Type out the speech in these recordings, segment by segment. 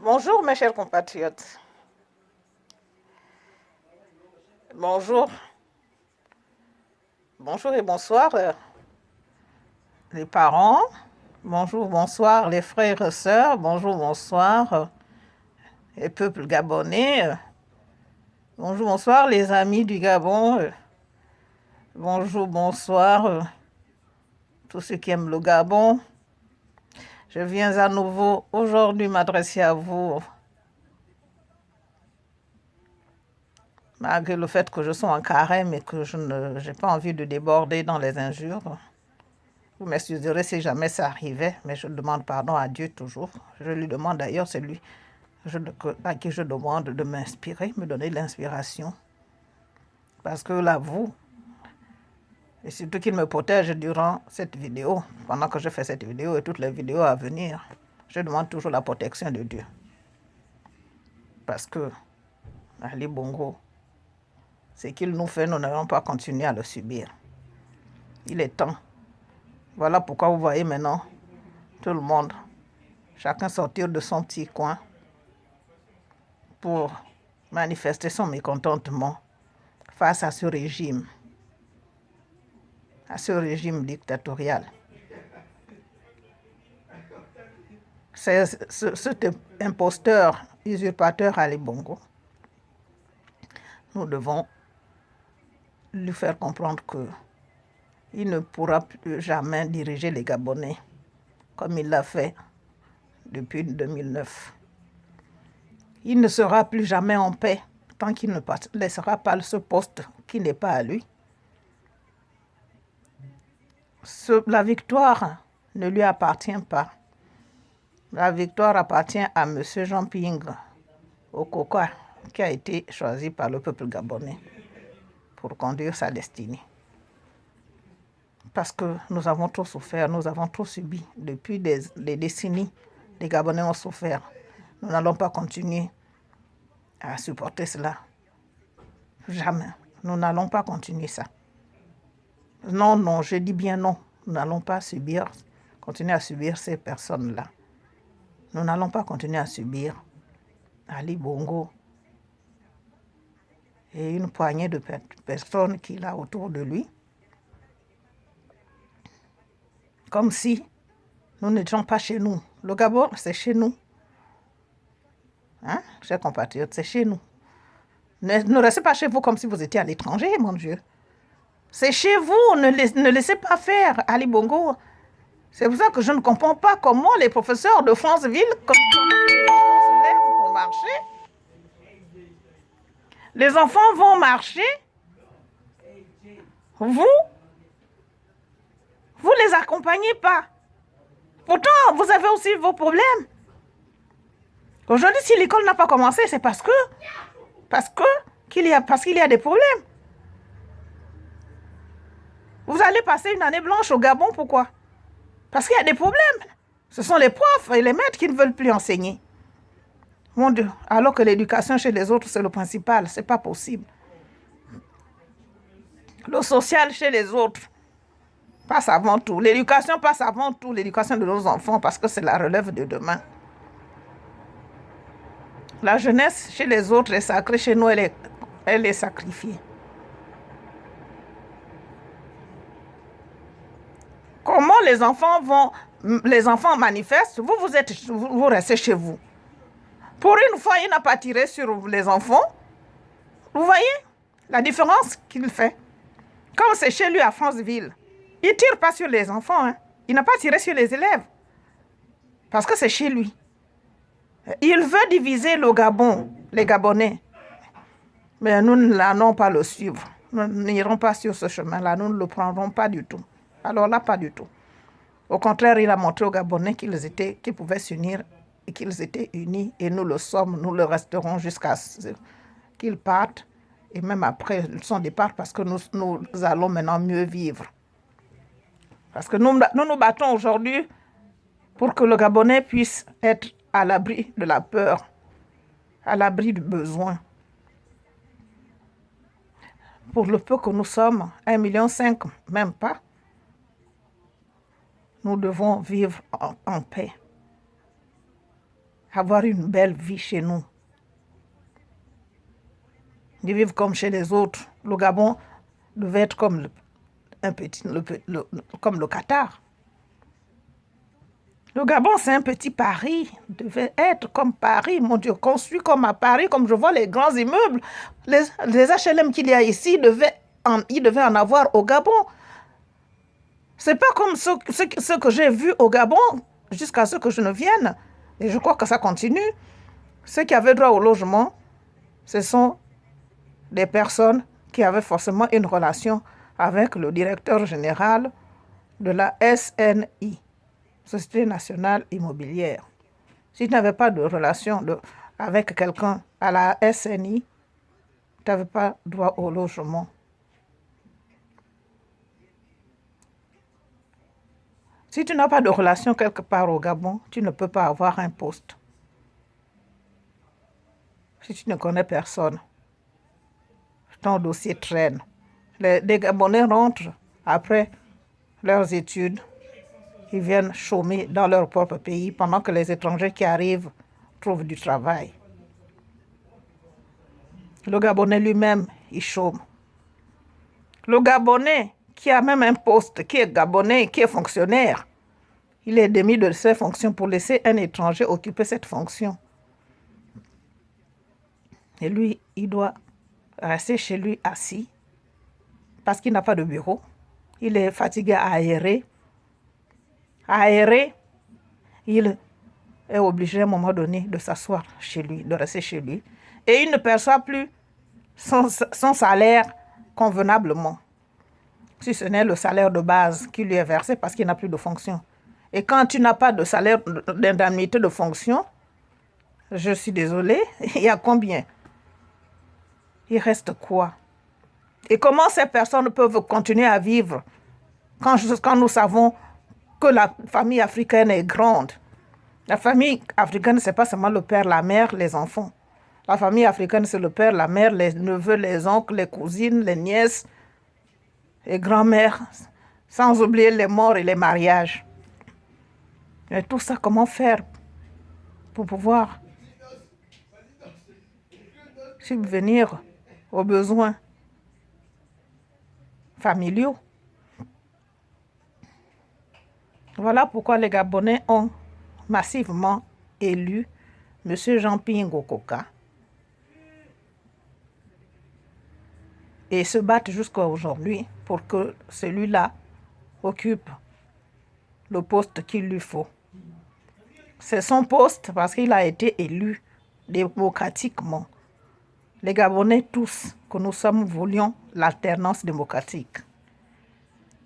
Bonjour mes chers compatriotes. Bonjour. Bonjour et bonsoir les parents. Bonjour, bonsoir les frères et sœurs. Bonjour, bonsoir les peuples gabonais. Bonjour, bonsoir les amis du Gabon. Bonjour, bonsoir tous ceux qui aiment le Gabon. Je viens à nouveau aujourd'hui m'adresser à vous, malgré le fait que je sois en carême et que je n'ai pas envie de déborder dans les injures. Vous m'excuserez si jamais ça arrivait, mais je demande pardon à Dieu toujours. Je lui demande d'ailleurs, c'est lui à qui je demande de m'inspirer, me donner l'inspiration. Parce que là, vous, et surtout qu'il me protège durant cette vidéo, pendant que je fais cette vidéo et toutes les vidéos à venir, je demande toujours la protection de Dieu. Parce que Ali Bongo, ce qu'il nous fait, nous n'allons pas continuer à le subir. Il est temps. Voilà pourquoi vous voyez maintenant tout le monde, chacun sortir de son petit coin pour manifester son mécontentement face à ce régime dictatorial. C'est cet imposteur, usurpateur Ali Bongo. Nous devons lui faire comprendre qu'il ne pourra plus jamais diriger les Gabonais comme il l'a fait depuis 2009. Il ne sera plus jamais en paix tant qu'il ne laissera pas ce poste qui n'est pas à lui. La victoire ne lui appartient pas. La victoire appartient à M. Jean-Ping Okoka, qui a été choisi par le peuple gabonais pour conduire sa destinée. Parce que nous avons trop souffert, nous avons trop subi. Depuis des décennies, les Gabonais ont souffert. Nous n'allons pas continuer à supporter cela. Jamais. Nous n'allons pas continuer ça. Non, non, je dis bien non. Nous n'allons pas continuer à subir ces personnes-là. Nous n'allons pas continuer à subir Ali Bongo et une poignée de personnes qu'il a autour de lui. Comme si nous n'étions pas chez nous. Le Gabon, c'est chez nous. Hein, chers compatriotes, c'est chez nous. Ne restez pas chez vous comme si vous étiez à l'étranger, mon Dieu. C'est chez vous, ne laissez pas faire Ali Bongo. C'est pour ça que je ne comprends pas comment les professeurs de Franceville, comme les enfants se lèvent pour marcher. Les enfants vont marcher. Vous les accompagnez pas. Pourtant, vous avez aussi vos problèmes. Aujourd'hui, si l'école n'a pas commencé, c'est parce qu'il y a des problèmes. Vous allez passer une année blanche au Gabon, pourquoi? Parce qu'il y a des problèmes. Ce sont les profs et les maîtres qui ne veulent plus enseigner. Mon Dieu, alors que l'éducation chez les autres, c'est le principal, c'est pas possible. Le social chez les autres passe avant tout. L'éducation passe avant tout, l'éducation de nos enfants, parce que c'est la relève de demain. La jeunesse chez les autres est sacrée, chez nous, elle est sacrifiée. Comment les enfants manifestent, vous restez chez vous. Pour une fois, il n'a pas tiré sur les enfants. Vous voyez la différence qu'il fait. Comme c'est chez lui à Franceville, il ne tire pas sur les enfants. Hein. Il n'a pas tiré sur les élèves. Parce que c'est chez lui. Il veut diviser le Gabon, les Gabonais. Mais nous n'allons pas le suivre. Nous n'irons pas sur ce chemin-là. Nous ne le prendrons pas du tout. Alors là, pas du tout. Au contraire, il a montré aux Gabonais qu'ils pouvaient s'unir et qu'ils étaient unis. Et nous le sommes, nous le resterons jusqu'à ce qu'ils partent. Et même après son départ, parce que nous allons maintenant mieux vivre. Parce que nous nous battons aujourd'hui pour que le Gabonais puisse être à l'abri de la peur, à l'abri du besoin. Pour le peu que nous sommes, 1,5 million, même pas, nous devons vivre en paix. avoir une belle vie chez nous, de vivre comme chez les autres. Le Gabon devait être comme comme le Qatar. Le Gabon, c'est un petit Paris, devait être comme Paris, mon Dieu, construit comme à Paris, comme je vois les grands immeubles. Les HLM qu'il y a ici, il devait en avoir au Gabon. C'est pas comme ce que j'ai vu au Gabon jusqu'à ce que je ne vienne. Et je crois que ça continue. Ceux qui avaient droit au logement, ce sont des personnes qui avaient forcément une relation avec le directeur général de la SNI, Société Nationale Immobilière. Si tu n'avais pas de relation avec quelqu'un à la SNI, tu n'avais pas droit au logement. Si tu n'as pas de relation quelque part au Gabon, tu ne peux pas avoir un poste. Si tu ne connais personne, ton dossier traîne. Les Gabonais rentrent après leurs études. Ils viennent chômer dans leur propre pays pendant que les étrangers qui arrivent trouvent du travail. Le Gabonais lui-même, il chôme. Le Gabonais qui a même un poste, qui est Gabonais, qui est fonctionnaire, il est démis de ses fonctions pour laisser un étranger occuper cette fonction. Et lui, il doit rester chez lui assis parce qu'il n'a pas de bureau. Il est fatigué à aérer. Il est obligé à un moment donné de s'asseoir chez lui, de rester chez lui. Et il ne perçoit plus son salaire convenablement, si ce n'est le salaire de base qui lui est versé parce qu'il n'a plus de fonction. Et quand tu n'as pas de salaire d'indemnité de fonction, je suis désolée, il y a combien? Il reste quoi? Et comment ces personnes peuvent continuer à vivre quand nous savons que la famille africaine est grande? La famille africaine, ce n'est pas seulement le père, la mère, les enfants. La famille africaine, c'est le père, la mère, les neveux, les oncles, les cousines, les nièces, les grands-mères, sans oublier les morts et les mariages. Et tout ça, comment faire pour pouvoir subvenir aux besoins familiaux? Voilà pourquoi les Gabonais ont massivement élu M. Jean-Pingo Koka et se battent jusqu'à aujourd'hui pour que celui-là occupe le poste qu'il lui faut. C'est son poste parce qu'il a été élu démocratiquement. Les Gabonais tous que nous sommes voulions l'alternance démocratique.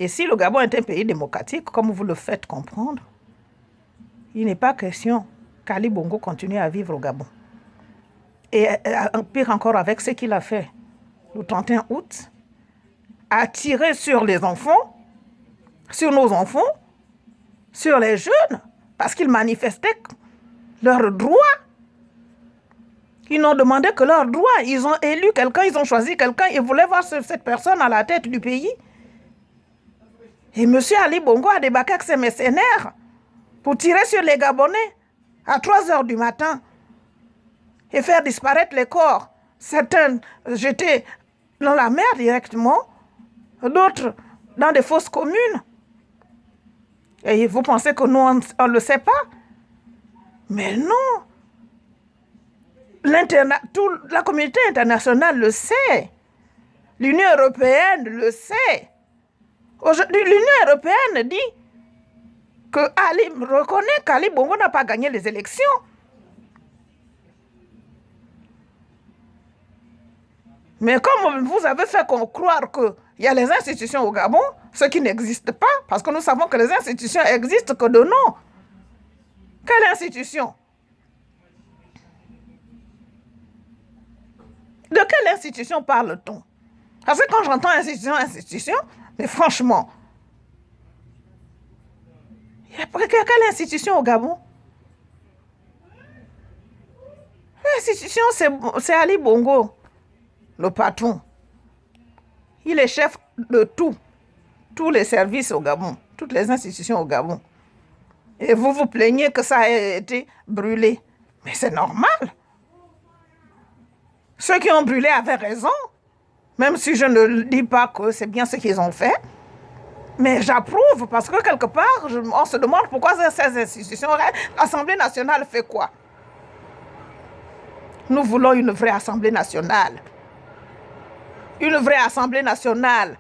Et si le Gabon est un pays démocratique, comme vous le faites comprendre, il n'est pas question qu'Ali Bongo continue à vivre au Gabon. Et pire encore avec ce qu'il a fait le 31 août, a tiré sur les enfants, sur nos enfants, sur les jeunes, parce qu'ils manifestaient leurs droits. Ils n'ont demandé que leurs droits. Ils ont élu quelqu'un, ils ont choisi quelqu'un, ils voulaient voir cette personne à la tête du pays. Et M. Ali Bongo a débarqué avec ses mercenaires pour tirer sur les Gabonais à 3 heures du matin et faire disparaître les corps. Certains jetés dans la mer directement, d'autres dans des fosses communes. Et vous pensez que nous, on ne le sait pas? Mais non. La communauté internationale le sait. L'Union européenne le sait. Aujourd'hui, l'Union européenne dit que reconnaît qu'Ali Bongo n'a pas gagné les élections. Mais comme vous avez fait croire qu'il y a les institutions au Gabon, ce qui n'existe pas, parce que nous savons que les institutions existent que de nom. Quelle institution? De quelle institution parle-t-on? Parce que quand j'entends institution, mais franchement, quelle institution au Gabon? L'institution, c'est Ali Bongo, le patron. Il est chef de tous les services au Gabon, toutes les institutions au Gabon. Et vous vous plaignez que ça ait été brûlé. Mais c'est normal. Ceux qui ont brûlé avaient raison, même si je ne dis pas que c'est bien ce qu'ils ont fait. Mais j'approuve parce que quelque part, on se demande pourquoi ces institutions... L'Assemblée nationale fait quoi? Nous voulons une vraie Assemblée nationale. Une vraie Assemblée nationale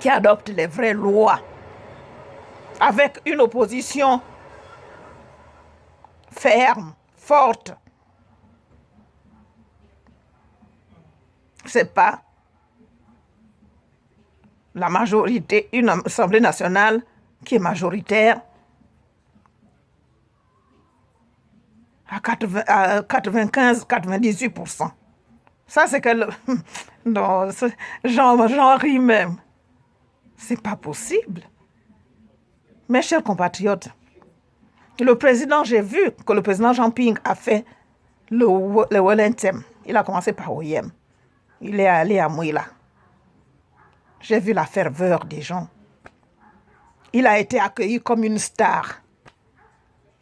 qui adopte les vraies lois avec une opposition ferme, forte. C'est pas la majorité, une Assemblée nationale qui est majoritaire à 95-98%. Ça, c'est que... Non, j'en ris même. C'est pas possible. Mes chers compatriotes, j'ai vu que le président Jean Ping a fait le Wellington. Il a commencé par Oyem. Il est allé à Mouila. J'ai vu la ferveur des gens. Il a été accueilli comme une star.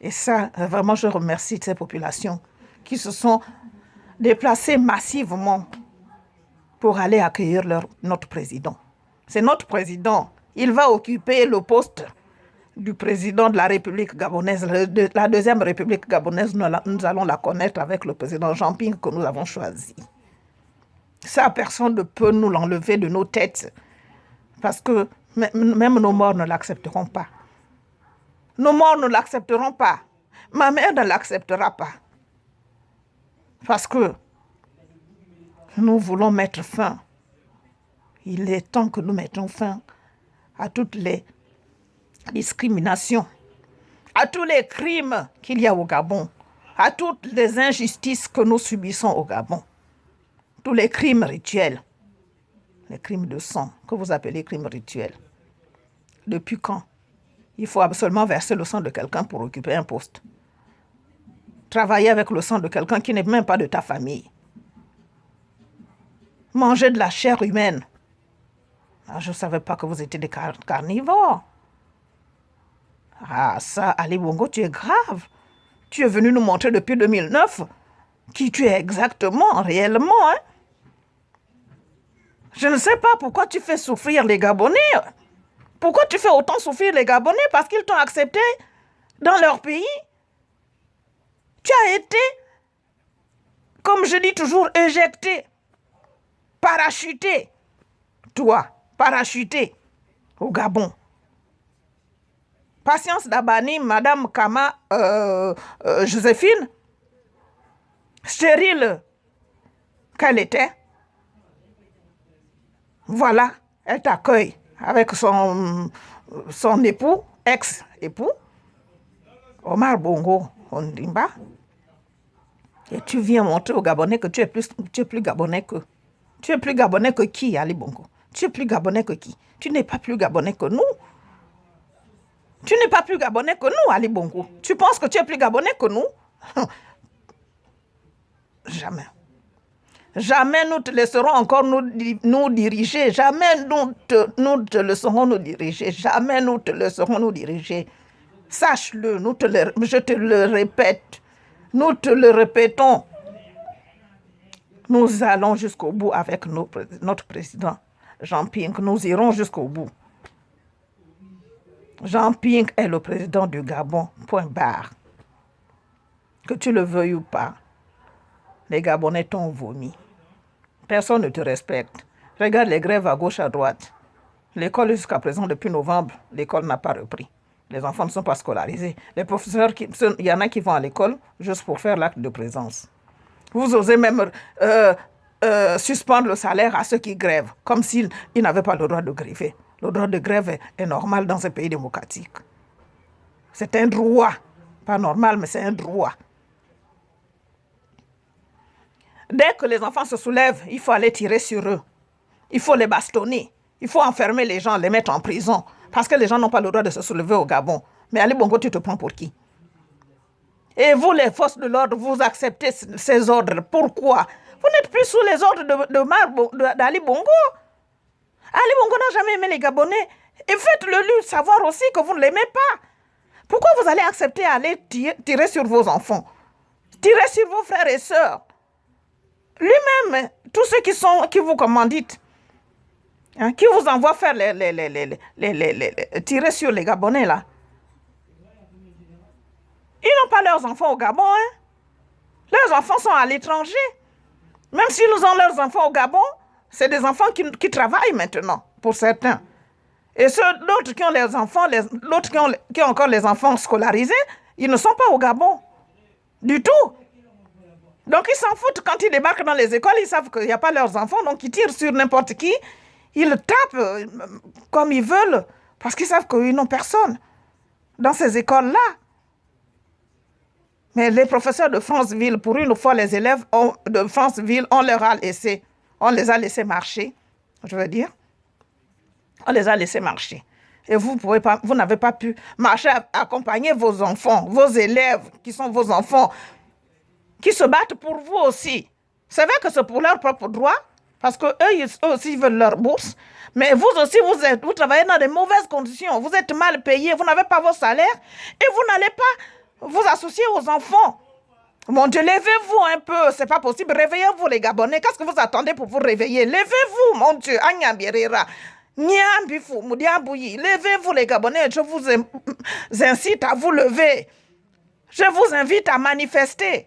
Et ça, vraiment, je remercie ces populations qui se sont déplacées massivement pour aller accueillir notre président. C'est notre président. Il va occuper le poste du président de la République gabonaise. La deuxième République gabonaise, nous allons la connaître avec le président Jean Ping que nous avons choisi. Ça, personne ne peut nous l'enlever de nos têtes. Parce que même nos morts ne l'accepteront pas. Nos morts ne l'accepteront pas. Ma mère ne l'acceptera pas. Parce que nous voulons mettre fin. Il est temps que nous mettions fin à toutes les discriminations, à tous les crimes qu'il y a au Gabon, à toutes les injustices que nous subissons au Gabon, tous les crimes rituels, les crimes de sang que vous appelez crimes rituels. Depuis quand? Il faut absolument verser le sang de quelqu'un pour occuper un poste. Travailler avec le sang de quelqu'un qui n'est même pas de ta famille. Manger de la chair humaine. Ah, je ne savais pas que vous étiez des carnivores. Ah, ça, Ali Bongo, tu es grave. Tu es venu nous montrer depuis 2009 qui tu es exactement, réellement. Hein? Je ne sais pas pourquoi tu fais souffrir les Gabonais. Pourquoi tu fais autant souffrir les Gabonais? Parce qu'ils t'ont accepté dans leur pays. Tu as été, comme je dis toujours, éjecté, parachuté. Toi, parachuté au Gabon. Patience Dabani, Madame Kama, Joséphine, stérile qu'elle était. Voilà, elle t'accueille avec son époux, ex-époux, Omar Bongo Ondimba. Et tu viens montrer aux Gabonais que tu es plus Gabonais que... Tu es plus Gabonais que qui, Ali Bongo? Tu es plus Gabonais que qui? Tu n'es pas plus Gabonais que nous. Tu n'es pas plus Gabonais que nous, Ali Bongo. Tu penses que tu es plus Gabonais que nous? Jamais. Jamais nous te laisserons encore nous diriger. Jamais nous te laisserons nous diriger. Jamais nous te laisserons nous diriger. Sache-le, je te le répète. Nous te le répétons. Nous allons jusqu'au bout avec notre président, Jean Ping. Nous irons jusqu'au bout. Jean Ping est le président du Gabon, point barre. Que tu le veuilles ou pas, les Gabonais t'ont vomi. Personne ne te respecte. Regarde les grèves à gauche, à droite. L'école, jusqu'à présent, depuis novembre, l'école n'a pas repris. Les enfants ne sont pas scolarisés. Les professeurs, il y en a qui vont à l'école juste pour faire l'acte de présence. Vous osez même suspendre le salaire à ceux qui grèvent, comme s'ils n'avaient pas le droit de gréver. Le droit de grève est normal dans un pays démocratique. C'est un droit. Pas normal, mais c'est un droit. Dès que les enfants se soulèvent, il faut aller tirer sur eux. Il faut les bastonner. Il faut enfermer les gens, les mettre en prison. Parce que les gens n'ont pas le droit de se soulever au Gabon. Mais Ali Bongo, tu te prends pour qui? Et vous, les forces de l'ordre, vous acceptez ces ordres. Pourquoi? Vous n'êtes plus sous les ordres d'Ali Bongo. Ali Bongo n'a jamais aimé les Gabonais. Et faites-le lui savoir aussi que vous ne l'aimez pas. Pourquoi vous allez accepter d'aller tirer sur vos enfants? Tirer sur vos frères et sœurs. Lui-même, tous ceux qui vous commanditent, hein, qui vous envoient faire tirer sur les Gabonais là. Ils n'ont pas leurs enfants au Gabon, hein. Leurs enfants sont à l'étranger. Même s'ils ont leurs enfants au Gabon, c'est des enfants qui travaillent maintenant, pour certains. Et d'autres qui ont les enfants, l'autre qui ont encore les enfants scolarisés, ils ne sont pas au Gabon. Du tout. Donc ils s'en foutent quand ils débarquent dans les écoles, ils savent qu'il n'y a pas leurs enfants, donc ils tirent sur n'importe qui. Ils tapent comme ils veulent, parce qu'ils savent qu'ils n'ont personne dans ces écoles-là. Mais les professeurs de Franceville, pour une fois, les élèves de Franceville, on les a laissés marcher, je veux dire. On les a laissés marcher. Et vous n'avez pas pu marcher, accompagner vos enfants, vos élèves, qui sont vos enfants, qui se battent pour vous aussi. C'est vrai que c'est pour leur propre droit, parce qu'eux aussi veulent leur bourse. Mais vous aussi, vous travaillez dans de mauvaises conditions. Vous êtes mal payés, vous n'avez pas vos salaires et vous n'allez pas vous associer aux enfants. Mon Dieu, levez-vous un peu, c'est pas possible. Réveillez-vous les Gabonais. Qu'est-ce que vous attendez pour vous réveiller? Levez-vous, mon Dieu. Levez-vous les Gabonais. Je vous incite à vous lever. Je vous invite à manifester.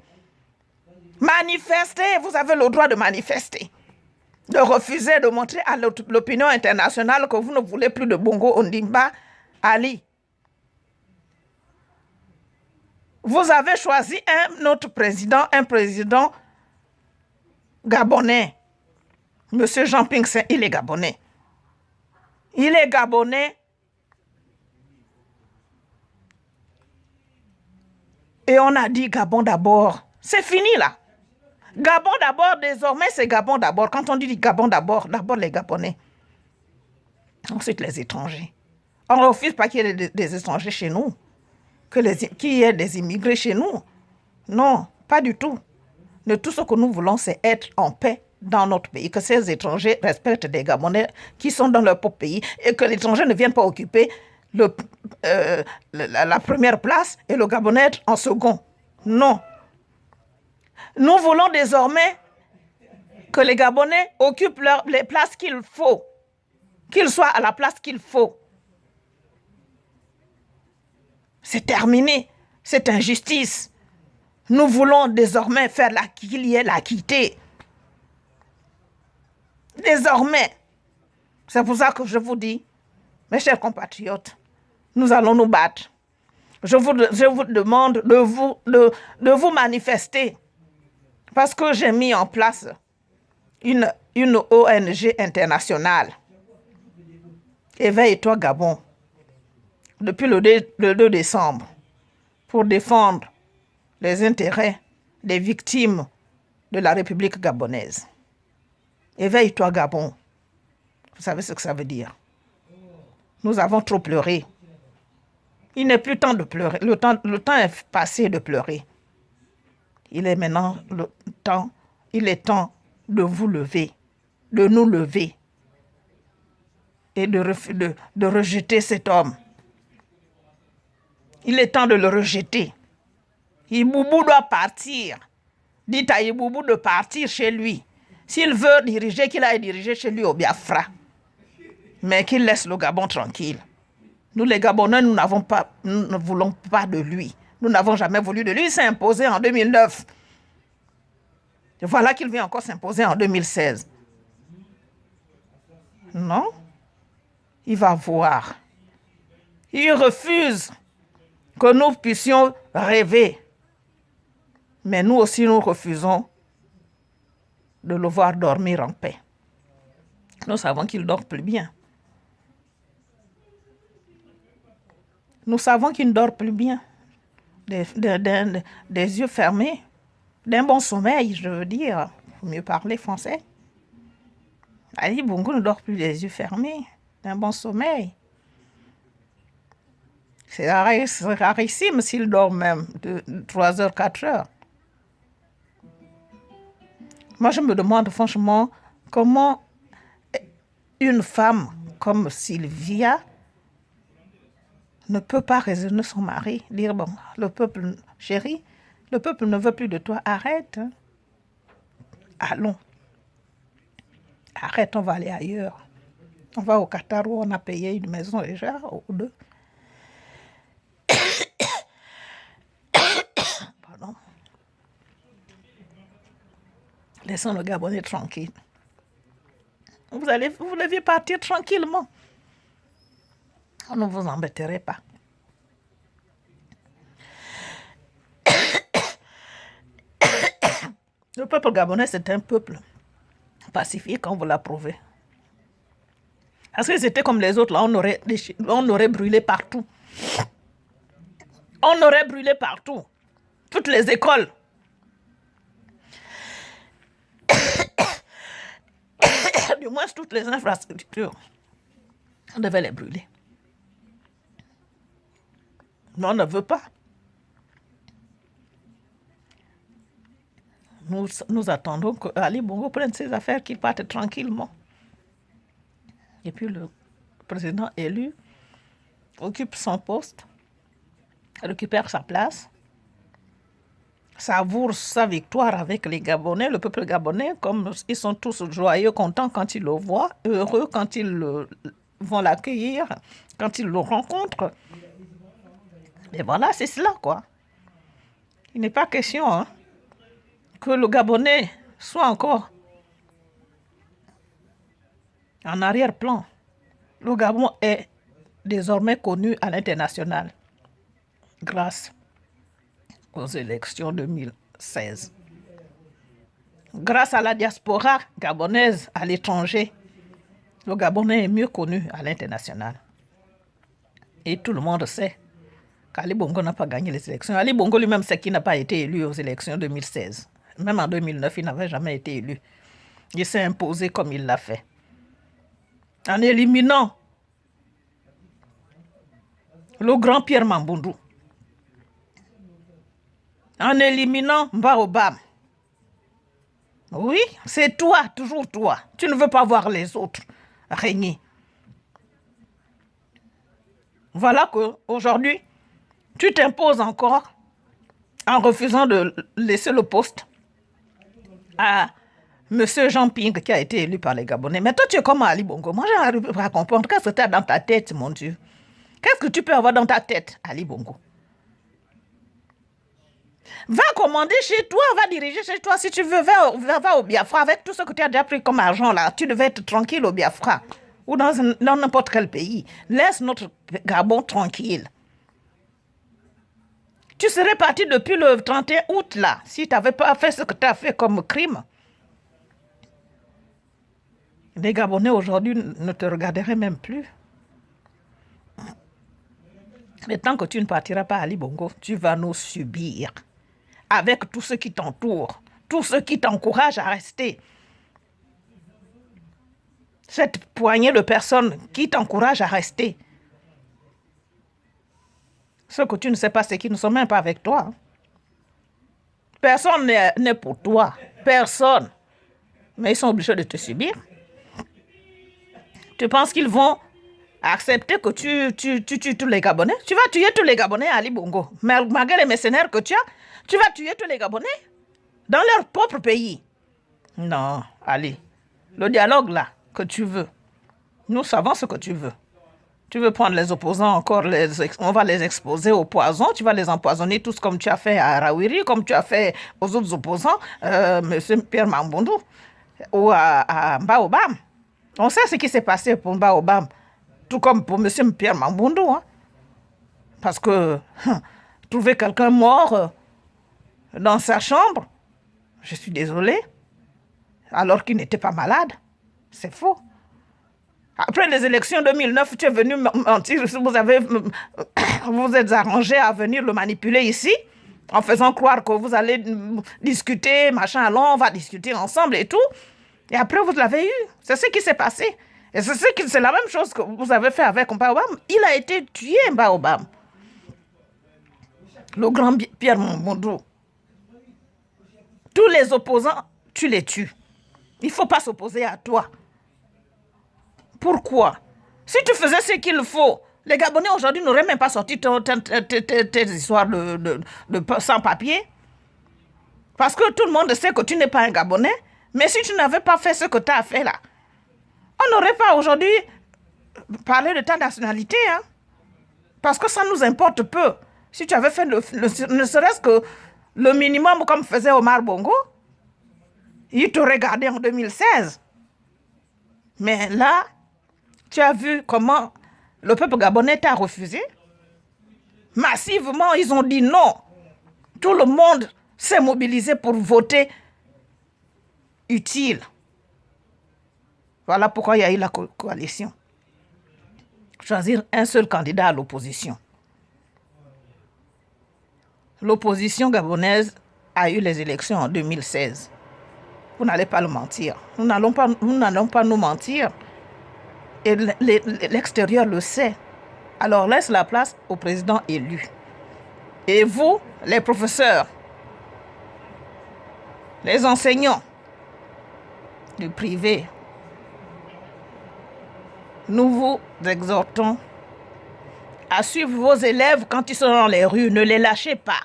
Manifestez, vous avez le droit de manifester. De refuser de montrer à l'opinion internationale que vous ne voulez plus de Bongo Ondimba Ali. Vous avez choisi un autre président, un président gabonais. Monsieur Jean Ping-Sen, il est gabonais. Il est gabonais. Et on a dit Gabon d'abord. C'est fini là. Gabon d'abord, désormais c'est Gabon d'abord. Quand on dit Gabon d'abord les Gabonais. Ensuite les étrangers. On ne refuse pas qu'il y ait des étrangers chez nous. Qu'il y ait des immigrés chez nous. Non, pas du tout. Mais tout ce que nous voulons, c'est être en paix dans notre pays. Que ces étrangers respectent des Gabonais qui sont dans leur propre pays et que l'étranger ne vienne pas occuper la première place et le Gabonais être en second. Non. Nous voulons désormais que les Gabonais occupent les places qu'il faut, qu'ils soient à la place qu'il faut. C'est terminé, cette injustice. Nous voulons désormais faire qu'il y ait l'équité. Désormais, c'est pour ça que je vous dis, mes chers compatriotes, nous allons nous battre. Je vous demande de vous manifester. Parce que j'ai mis en place une ONG internationale. Éveille-toi Gabon. Depuis le 2 décembre. Pour défendre les intérêts des victimes de la République gabonaise. Éveille-toi Gabon. Vous savez ce que ça veut dire. Nous avons trop pleuré. Il n'est plus temps de pleurer. Le temps est passé de pleurer. Il est maintenant temps de vous lever, de nous lever et de rejeter cet homme. Il est temps de le rejeter. Iboubou doit partir. Dites à Iboubou de partir chez lui. S'il veut diriger, qu'il aille diriger chez lui au Biafra. Mais qu'il laisse le Gabon tranquille. Nous, les Gabonais, nous ne voulons pas de lui. Nous n'avons jamais voulu de lui. Il s'est imposé en 2009. Et voilà qu'il vient encore s'imposer en 2016. Non, il va voir. Il refuse que nous puissions rêver. Mais nous aussi, nous refusons de le voir dormir en paix. Nous savons qu'il ne dort plus bien. Nous savons qu'il ne dort plus bien. Des yeux fermés. D'un bon sommeil, je veux dire. Il faut mieux parler français. Ali Bongo ne dort plus les yeux fermés. D'un bon sommeil. C'est rarissime s'il dort même de 3 heures, 4 heures. Moi, je me demande franchement comment une femme comme Sylvia ne peut pas raisonner son mari, dire, bon, le peuple, chéri, le peuple ne veut plus de toi, arrête. Hein. Allons, arrête, on va aller ailleurs. On va au Qatar où on a payé une maison déjà, ou deux. Pardon. Laissons le Gabonais tranquille. Vous deviez partir tranquillement. On ne vous embêterait pas. Le peuple gabonais, c'est un peuple pacifique, on vous l'a prouvé. Parce que c'était comme les autres, là, on aurait brûlé partout. On aurait brûlé partout. Toutes les écoles. Du moins, toutes les infrastructures. On devait les brûler. Mais on ne veut pas. Nous attendons qu'Ali Bongo prenne ses affaires, qu'il parte tranquillement. Et puis le président élu occupe son poste, récupère sa place, savoure sa victoire avec les Gabonais, le peuple gabonais, comme ils sont tous joyeux, contents quand ils le voient, heureux quand ils vont l'accueillir, quand ils le rencontrent. Et voilà, c'est cela, quoi. Il n'est pas question hein, que le Gabonais soit encore en arrière-plan. Le Gabon est désormais connu à l'international grâce aux élections 2016. Grâce à la diaspora gabonaise à l'étranger, le Gabonais est mieux connu à l'international. Et tout le monde sait qu'Ali Bongo n'a pas gagné les élections. Ali Bongo lui-même sait qu'il n'a pas été élu aux élections 2016. Même en 2009, il n'avait jamais été élu. Il s'est imposé comme il l'a fait. En éliminant le grand Pierre Mamboundou. En éliminant Baobab. Oui, c'est toi, toujours toi. Tu ne veux pas voir les autres régner. Voilà qu'aujourd'hui, tu t'imposes encore en refusant de laisser le poste à M. Jean Ping qui a été élu par les Gabonais. Mais toi, tu es comme Ali Bongo. Moi, j'arrive pas à comprendre. Qu'est-ce que tu as dans ta tête, mon Dieu? Qu'est-ce que tu peux avoir dans ta tête, Ali Bongo? Va commander chez toi, va diriger chez toi. Si tu veux, va au Biafra avec tout ce que tu as déjà pris comme argent là. Tu devais être tranquille au Biafra ou dans n'importe quel pays. Laisse notre Gabon tranquille. Tu serais parti depuis le 31 août là, si tu n'avais pas fait ce que tu as fait comme crime. Les Gabonais aujourd'hui ne te regarderaient même plus. Mais tant que tu ne partiras pas à Ali Bongo, tu vas nous subir. Avec tous ceux qui t'entourent, tous ceux qui t'encouragent à rester. Cette poignée de personnes qui t'encouragent à rester. Ce que tu ne sais pas, c'est qu'ils ne sont même pas avec toi. Personne n'est pour toi. Personne. Mais ils sont obligés de te subir. Tu penses qu'ils vont accepter que tu tues tous les Gabonais? Tu vas tuer tous les Gabonais à Ali Bongo. Malgré les mercenaires que tu as, tu vas tuer tous les Gabonais dans leur propre pays. Non, Ali. Le dialogue là que tu veux, nous savons ce que tu veux. Tu veux prendre les opposants encore, on va les exposer au poison, tu vas les empoisonner tous comme tu as fait à Rawiri, comme tu as fait aux autres opposants, M. Pierre Mamboundou, ou à Baobab. On sait ce qui s'est passé pour Baobab, tout comme pour M. Pierre Mamboundou. Hein. Parce que trouver quelqu'un mort dans sa chambre, je suis désolée, alors qu'il n'était pas malade, c'est faux. Après les élections 2009, tu es venu mentir, vous êtes arrangé à venir le manipuler ici, en faisant croire que vous allez discuter, machin, allons, on va discuter ensemble et tout. Et après, vous l'avez eu. C'est ce qui s'est passé. Et c'est la même chose que vous avez fait avec Baobab. Il a été tué, Baobab. Le grand Pierre Mamboundou. Tous les opposants, tu les tues. Il ne faut pas s'opposer à toi. Pourquoi? Si tu faisais ce qu'il faut, Les Gabonais aujourd'hui n'auraient même pas sorti tes histoires de sans-papiers. Parce que tout le monde sait que tu n'es pas un Gabonais. Mais si tu n'avais pas fait ce que tu as fait là, on n'aurait pas aujourd'hui parlé de ta nationalité. Hein? Parce que ça nous importe peu. Si tu avais fait ne serait-ce que le minimum comme faisait Omar Bongo, il t'aurait gardé en 2016. Mais là, tu as vu comment le peuple gabonais t'a refusé. Massivement, ils ont dit non. Tout le monde s'est mobilisé pour voter utile. Voilà pourquoi il y a eu la coalition. Choisir un seul candidat à l'opposition. L'opposition gabonaise a eu les élections en 2016. Vous n'allez pas le mentir. Nous n'allons pas nous mentir. Et l'extérieur le sait. Alors laisse la place au président élu. Et vous, les professeurs, les enseignants du privé, nous vous exhortons à suivre vos élèves quand ils sont dans les rues. Ne les lâchez pas.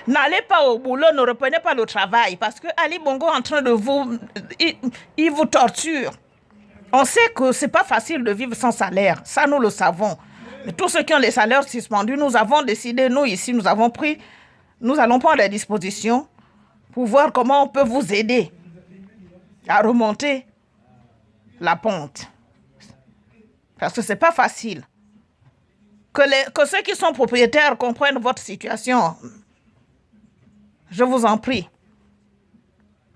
N'allez pas au boulot, ne reprenez pas le travail parce que Ali Bongo est en train de vous... Il vous torture. On sait que ce n'est pas facile de vivre sans salaire. Ça, nous le savons. Mais tous ceux qui ont les salaires suspendus, nous avons décidé, nous ici, nous allons prendre des dispositions pour voir comment on peut vous aider à remonter la pente. Parce que ce n'est pas facile. Que ceux qui sont propriétaires comprennent votre situation. Je vous en prie.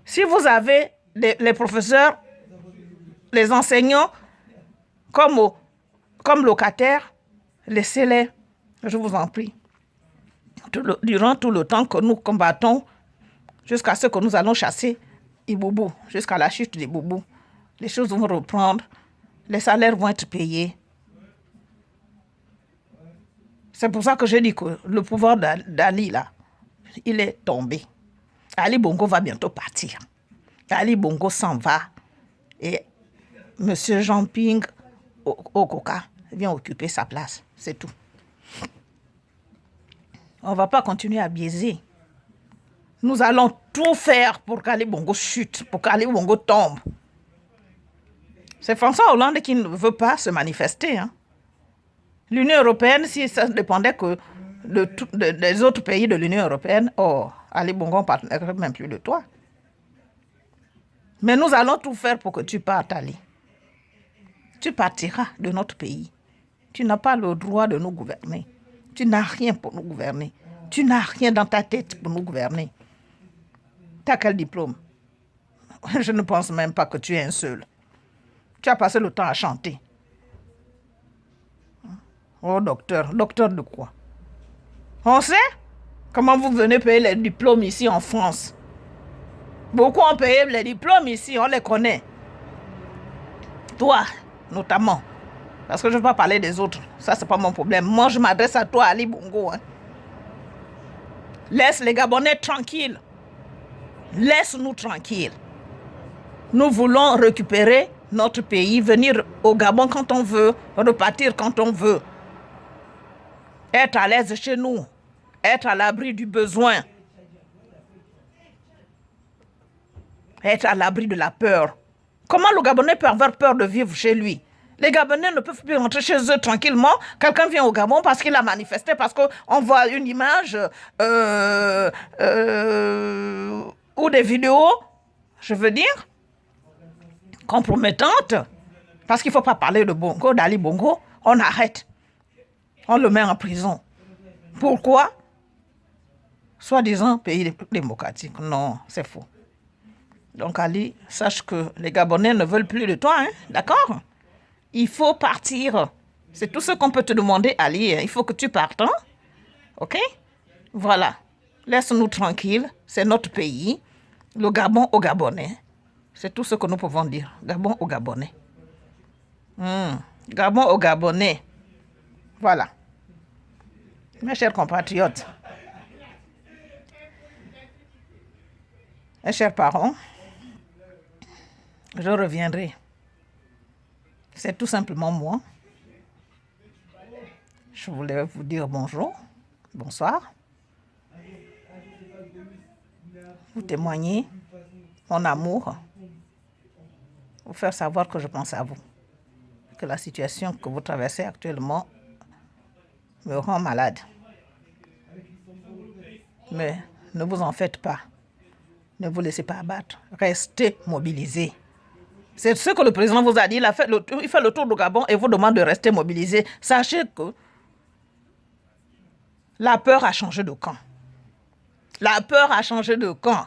Si vous avez les professeurs, les enseignants comme locataires, laissez-les, je vous en prie. Durant tout le temps que nous combattons, jusqu'à ce que nous allons chasser les boubous, jusqu'à la chute des boubous, les choses vont reprendre, les salaires vont être payés. C'est pour ça que je dis que le pouvoir d'Ali, là, il est tombé. Ali Bongo va bientôt partir. Ali Bongo s'en va. Et M. Jean-Ping Okoka vient occuper sa place. C'est tout. On ne va pas continuer à biaiser. Nous allons tout faire pour qu'Ali Bongo chute, pour qu'Ali Bongo tombe. C'est François Hollande qui ne veut pas se manifester. Hein. L'Union européenne, si ça dépendait que des autres pays de l'Union européenne, Ali Bongo ne parlerait même plus de toi. Mais nous allons tout faire pour que tu partes, Ali. Tu partiras de notre pays. Tu n'as pas le droit de nous gouverner. Tu n'as rien pour nous gouverner. Tu n'as rien dans ta tête pour nous gouverner. Tu as quel diplôme? Je ne pense même pas que tu es un seul. Tu as passé le temps à chanter. Oh, docteur. Docteur de quoi? On sait comment vous venez payer les diplômes ici en France. Beaucoup ont payé les diplômes ici, on les connaît. Toi, notamment. Parce que je ne veux pas parler des autres. Ça, ce n'est pas mon problème. Moi, je m'adresse à toi, Ali Bongo. Hein. Laisse les Gabonais tranquilles. Laisse-nous tranquilles. Nous voulons récupérer notre pays, venir au Gabon quand on veut, repartir quand on veut. Être à l'aise chez nous. Être à l'abri du besoin. Être à l'abri de la peur. Comment le Gabonais peut avoir peur de vivre chez lui? Les Gabonais ne peuvent plus rentrer chez eux tranquillement. Quelqu'un vient au Gabon parce qu'il a manifesté, parce qu'on voit une image ou des vidéos, je veux dire, compromettantes. Parce qu'il ne faut pas parler de Bongo, d'Ali Bongo. On arrête. On le met en prison. Pourquoi? Soi-disant pays démocratique. Non, c'est faux. Donc Ali, sache que les Gabonais ne veulent plus de toi, hein? D'accord? Il faut partir. C'est tout ce qu'on peut te demander, Ali. Il faut que tu partes, hein? OK? Voilà. Laisse-nous tranquilles. C'est notre pays. Le Gabon aux Gabonais. C'est tout ce que nous pouvons dire. Gabon aux Gabonais. Gabon aux Gabonais. Voilà. Mes chers compatriotes, mes chers parents, je reviendrai. C'est tout simplement moi. Je voulais vous dire bonjour, bonsoir, vous témoigner mon amour, vous faire savoir que je pense à vous, que la situation que vous traversez actuellement me rend malade. Mais ne vous en faites pas. Ne vous laissez pas abattre. Restez mobilisés. C'est ce que le président vous a dit. Il fait le tour du Gabon et vous demande de rester mobilisés. Sachez que la peur a changé de camp. La peur a changé de camp.